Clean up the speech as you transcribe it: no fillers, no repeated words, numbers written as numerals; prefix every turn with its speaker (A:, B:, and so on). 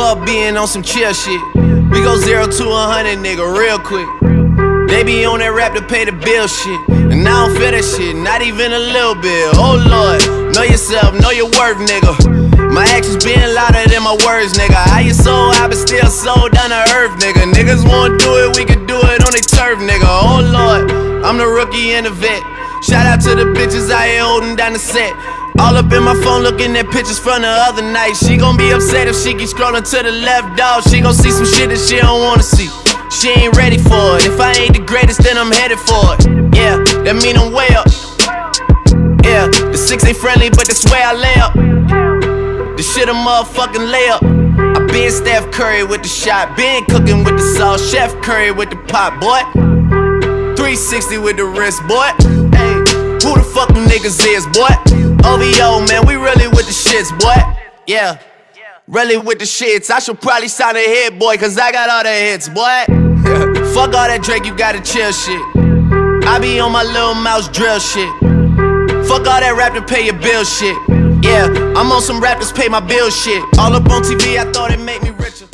A: up being on some chill shit. We go 0 to 100, nigga, real quick. They be on that rap to pay the bill shit, and I don't feel that shit, not even a little bit. Oh Lord, know yourself, know your worth, nigga. My actions being louder than my words, nigga. How you so high but still so down to earth, nigga. Niggas won't do it, we can do it on their turf, nigga. Oh Lord, I'm the rookie and the vet. Shout out to the bitches out here holding down the set. All up in my phone looking at pictures from the other night. She gon' be upset if she keep scrolling to the left, dog. She gon' see some shit that she don't wanna see. She ain't ready for it. If I ain't the greatest, then I'm headed for it. Yeah, that mean I'm way up. Yeah, the 6 ain't friendly, but that's where I lay up. The shit a motherfucking layup. I been Steph Curry with the shot, been cooking with the sauce, Chef Curry with the pot, boy. 360 with the wrist, boy. Hey, who the fuck them niggas is, boy? OVO, man, we really with the shits, boy. Yeah, really with the shits. I should probably sign a hit, boy, cause I got all the hits, boy. Fuck all that Drake, you gotta chill shit. I be on my little mouse drill shit. Fuck all that rap to pay your bill shit. Yeah, I'm on some rappers pay my bill shit. All up on TV, I thought it made me richer.